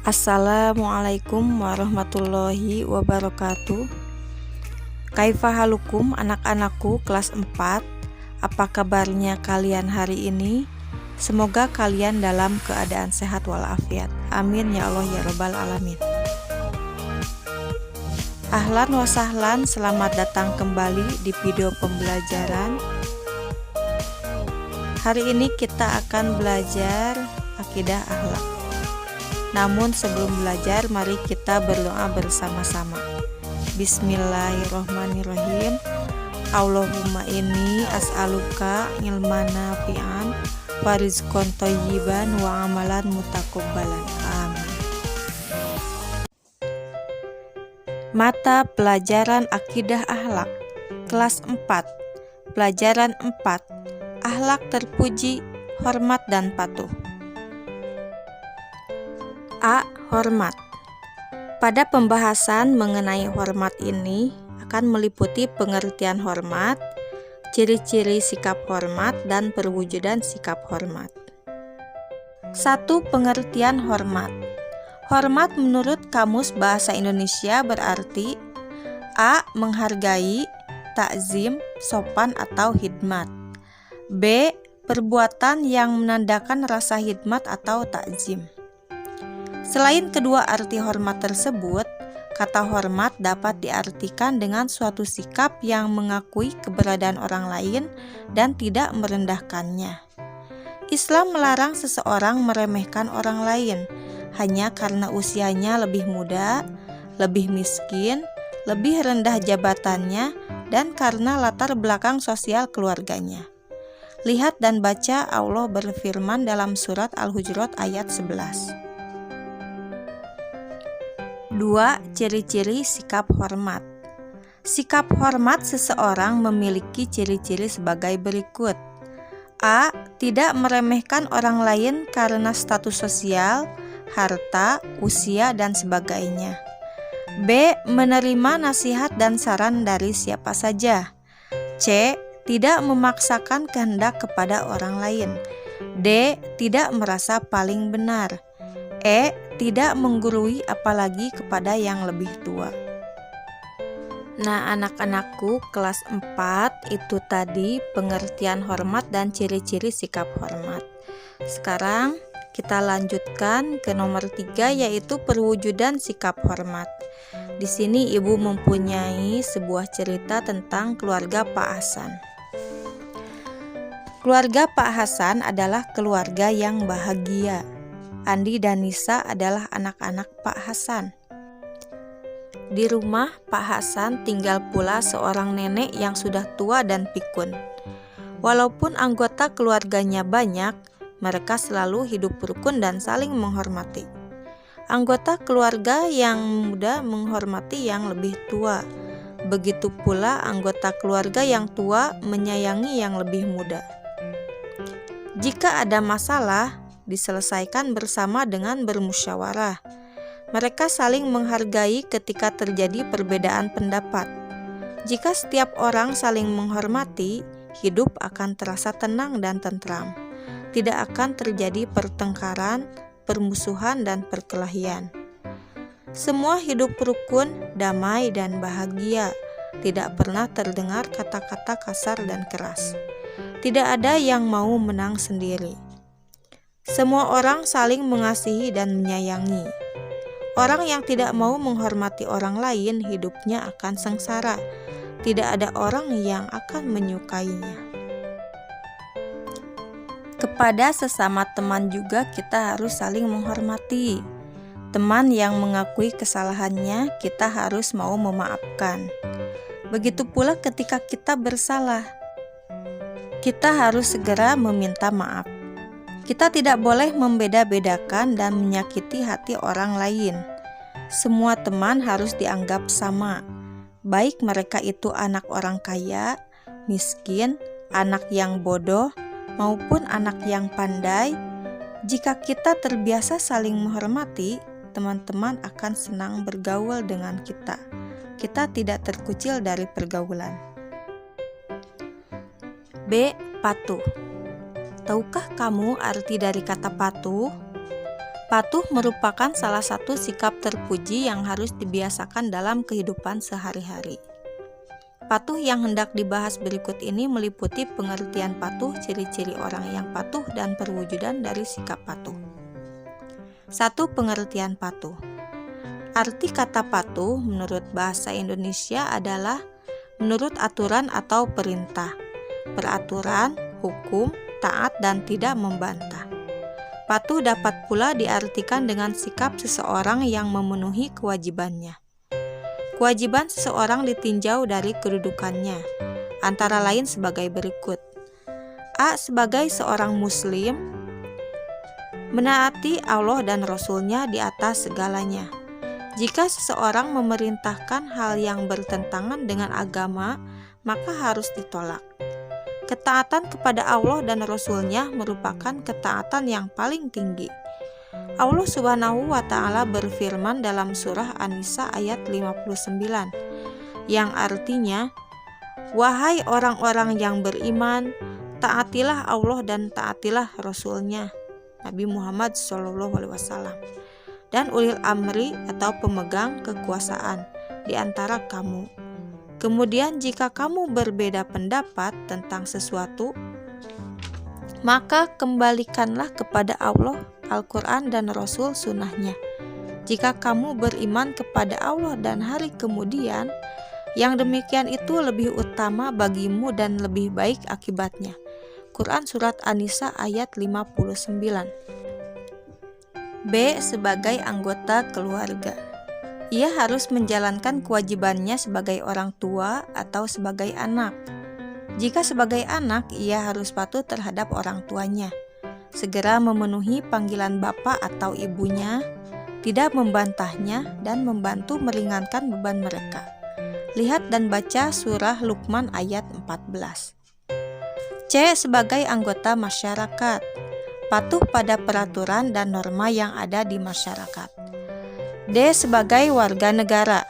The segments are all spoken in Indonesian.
Assalamualaikum warahmatullahi wabarakatuh. Kaifa halukum anak-anakku kelas 4. Apa kabarnya kalian hari ini? Semoga kalian dalam keadaan sehat walafiat. Amin ya Allah ya rabbal alamin. Ahlan wa sahlan, selamat datang kembali di video pembelajaran. Hari ini kita akan belajar akidah akhlak. Namun sebelum belajar, mari kita berdoa bersama-sama. Bismillahirrohmanirrohim. Allahumma inni as'aluka ilman nafi'an wa rizqan thayyiban wa amalan mutakabbalan. Amin. Mata pelajaran akidah akhlak kelas 4. Pelajaran 4. Akhlak terpuji, hormat dan patuh. A. Hormat. Pada pembahasan mengenai hormat ini akan meliputi pengertian hormat, ciri-ciri sikap hormat, dan perwujudan sikap hormat. 1. Pengertian hormat. Hormat menurut Kamus Bahasa Indonesia berarti A. Menghargai, takzim, sopan atau khidmat. B. Perbuatan yang menandakan rasa khidmat atau takzim. Selain kedua arti hormat tersebut, kata hormat dapat diartikan dengan suatu sikap yang mengakui keberadaan orang lain dan tidak merendahkannya. Islam melarang seseorang meremehkan orang lain hanya karena usianya lebih muda, lebih miskin, lebih rendah jabatannya, dan karena latar belakang sosial keluarganya. Lihat dan baca Allah berfirman dalam surat Al-Hujurat ayat 11. 2. Ciri-ciri sikap hormat. Sikap hormat seseorang memiliki ciri-ciri sebagai berikut. A. Tidak meremehkan orang lain karena status sosial, harta, usia, dan sebagainya. B. Menerima nasihat dan saran dari siapa saja. C. Tidak memaksakan kehendak kepada orang lain. D. Tidak merasa paling benar. E. Tidak menggurui apalagi kepada yang lebih tua. Nah, anak-anakku kelas 4 itu tadi pengertian hormat dan ciri-ciri sikap hormat. Sekarang kita lanjutkan ke nomor 3, yaitu perwujudan sikap hormat. Di sini ibu mempunyai sebuah cerita tentang keluarga Pak Hasan. Keluarga Pak Hasan adalah keluarga yang bahagia. Andi dan Nisa adalah anak-anak Pak Hasan. Di rumah Pak Hasan tinggal pula seorang nenek yang sudah tua dan pikun. Walaupun anggota keluarganya banyak, mereka selalu hidup rukun dan saling menghormati. Anggota keluarga yang muda menghormati yang lebih tua. Begitu pula anggota keluarga yang tua menyayangi yang lebih muda. Jika ada masalah, diselesaikan bersama dengan bermusyawarah. Mereka saling menghargai ketika terjadi perbedaan pendapat. Jika setiap orang saling menghormati, hidup akan terasa tenang dan tentram. Tidak akan terjadi pertengkaran, permusuhan, dan perkelahian. Semua hidup rukun, damai, dan bahagia. Tidak pernah terdengar kata-kata kasar dan keras. Tidak ada yang mau menang sendiri. Semua orang saling mengasihi dan menyayangi. Orang yang tidak mau menghormati orang lain, hidupnya akan sengsara. Tidak ada orang yang akan menyukainya. Kepada sesama teman juga kita harus saling menghormati. Teman yang mengakui kesalahannya, kita harus mau memaafkan. Begitu pula ketika kita bersalah, kita harus segera meminta maaf. Kita tidak boleh membeda-bedakan dan menyakiti hati orang lain. Semua teman harus dianggap sama, baik mereka itu anak orang kaya, miskin, anak yang bodoh, maupun anak yang pandai. Jika kita terbiasa saling menghormati, teman-teman akan senang bergaul dengan kita. Kita tidak terkucil dari pergaulan. B. Patuh. Tahukah kamu arti dari kata patuh? Patuh merupakan salah satu sikap terpuji yang harus dibiasakan dalam kehidupan sehari-hari. Patuh yang hendak dibahas berikut ini meliputi pengertian patuh, ciri-ciri orang yang patuh, dan perwujudan dari sikap patuh. 1. Pengertian patuh. Arti kata patuh menurut bahasa Indonesia adalah menurut aturan atau perintah, peraturan, hukum, taat, dan tidak membantah. Patuh dapat pula diartikan dengan sikap seseorang yang memenuhi kewajibannya. Kewajiban seseorang ditinjau dari kedudukannya, antara lain sebagai berikut. A. Sebagai seorang muslim, menaati Allah dan Rasul-Nya di atas segalanya. Jika seseorang memerintahkan hal yang bertentangan dengan agama, maka harus ditolak. Ketaatan kepada Allah dan Rasul-Nya merupakan ketaatan yang paling tinggi. Allah Subhanahu wa Ta'ala berfirman dalam surah An-Nisa ayat 59, yang artinya, "Wahai orang-orang yang beriman, taatilah Allah dan taatilah Rasul-Nya, Nabi Muhammad SAW, dan ulil amri atau pemegang kekuasaan di antara kamu. Kemudian jika kamu berbeda pendapat tentang sesuatu, maka kembalikanlah kepada Allah, Al-Quran dan Rasul sunnahnya. Jika kamu beriman kepada Allah dan hari kemudian, yang demikian itu lebih utama bagimu dan lebih baik akibatnya." Quran Surat An-Nisa ayat 59. B. Sebagai anggota keluarga. Ia harus menjalankan kewajibannya sebagai orang tua atau sebagai anak. Jika sebagai anak, ia harus patuh terhadap orang tuanya, segera memenuhi panggilan bapak atau ibunya, tidak membantahnya, dan membantu meringankan beban mereka. Lihat dan baca surah Luqman ayat 14. C. Sebagai anggota masyarakat. Patuh pada peraturan dan norma yang ada di masyarakat. D. Sebagai warga negara.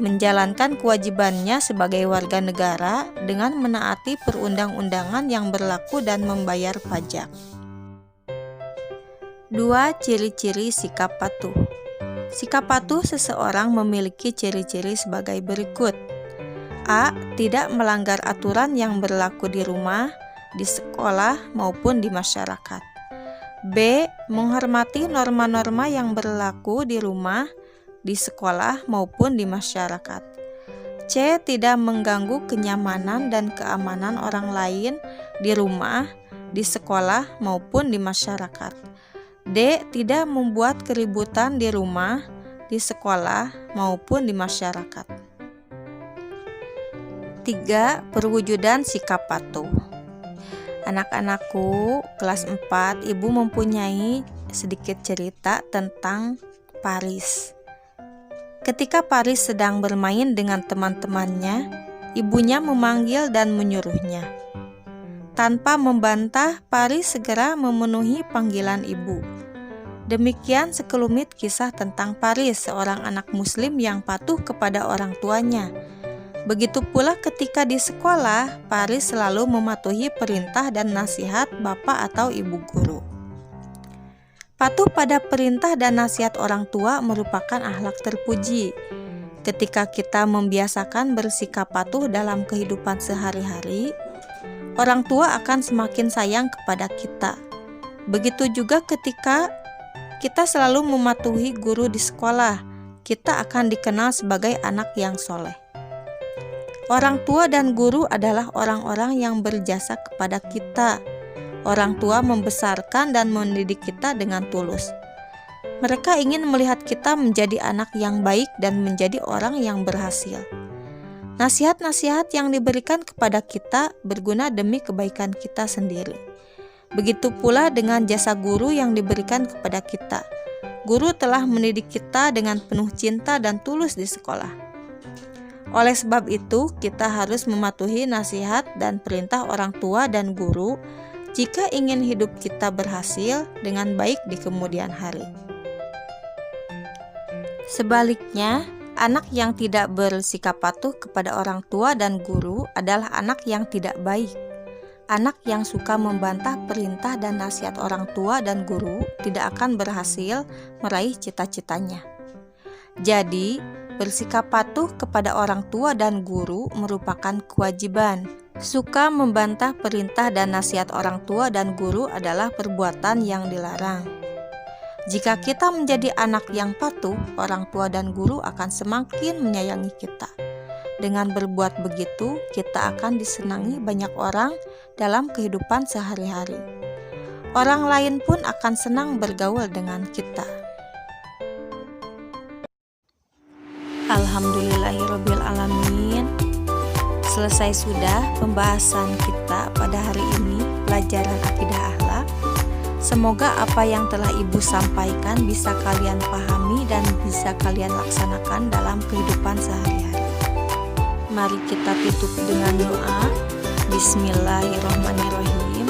Menjalankan kewajibannya sebagai warga negara dengan menaati perundang-undangan yang berlaku dan membayar pajak. 2. Ciri-ciri sikap patuh. Sikap patuh seseorang memiliki ciri-ciri sebagai berikut. A. Tidak melanggar aturan yang berlaku di rumah, di sekolah, maupun di masyarakat. B. Menghormati norma-norma yang berlaku di rumah, di sekolah, maupun di masyarakat. C. Tidak mengganggu kenyamanan dan keamanan orang lain di rumah, di sekolah, maupun di masyarakat. D. Tidak membuat keributan di rumah, di sekolah, maupun di masyarakat. 3. Perwujudan sikap patuh. Anak-anakku, kelas 4, Ibu mempunyai sedikit cerita tentang Paris. Ketika Paris sedang bermain dengan teman-temannya, ibunya memanggil dan menyuruhnya. Tanpa membantah, Paris segera memenuhi panggilan ibu. Demikian sekelumit kisah tentang Paris, seorang anak muslim yang patuh kepada orang tuanya. Begitu pula ketika di sekolah, Paris selalu mematuhi perintah dan nasihat bapak atau ibu guru. Patuh pada perintah dan nasihat orang tua merupakan akhlak terpuji. Ketika kita membiasakan bersikap patuh dalam kehidupan sehari-hari, orang tua akan semakin sayang kepada kita. Begitu juga ketika kita selalu mematuhi guru di sekolah, kita akan dikenal sebagai anak yang soleh. Orang tua dan guru adalah orang-orang yang berjasa kepada kita. Orang tua membesarkan dan mendidik kita dengan tulus. Mereka ingin melihat kita menjadi anak yang baik dan menjadi orang yang berhasil. Nasihat-nasihat yang diberikan kepada kita berguna demi kebaikan kita sendiri. Begitu pula dengan jasa guru yang diberikan kepada kita. Guru telah mendidik kita dengan penuh cinta dan tulus di sekolah. Oleh sebab itu, kita harus mematuhi nasihat dan perintah orang tua dan guru jika ingin hidup kita berhasil dengan baik di kemudian hari. Sebaliknya, anak yang tidak bersikap patuh kepada orang tua dan guru adalah anak yang tidak baik. Anak yang suka membantah perintah dan nasihat orang tua dan guru tidak akan berhasil meraih cita-citanya. Jadi, bersikap patuh kepada orang tua dan guru merupakan kewajiban. Suka membantah perintah dan nasihat orang tua dan guru adalah perbuatan yang dilarang. Jika kita menjadi anak yang patuh, orang tua dan guru akan semakin menyayangi kita. Dengan berbuat begitu, kita akan disenangi banyak orang dalam kehidupan sehari-hari. Orang lain pun akan senang bergaul dengan kita. Alhamdulillahirrabbilalamin. Selesai sudah pembahasan kita pada hari ini, pelajaran akidah akhlak. Semoga apa yang telah Ibu sampaikan bisa kalian pahami dan bisa kalian laksanakan dalam kehidupan sehari-hari. Mari kita tutup dengan doa. Bismillahirrahmanirrahim.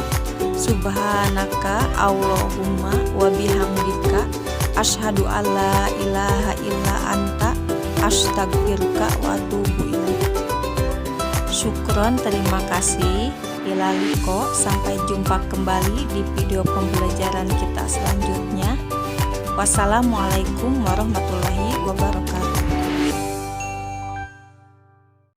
Subhanaka Allahumma wa bihamdika asyhadu alla ilaha illa anta astaghfiruka wa atubu ilaik. Syukron, terima kasih. Ila liqa, sampai jumpa kembali di video pembelajaran kita selanjutnya. Wassalamualaikum warahmatullahi wabarakatuh.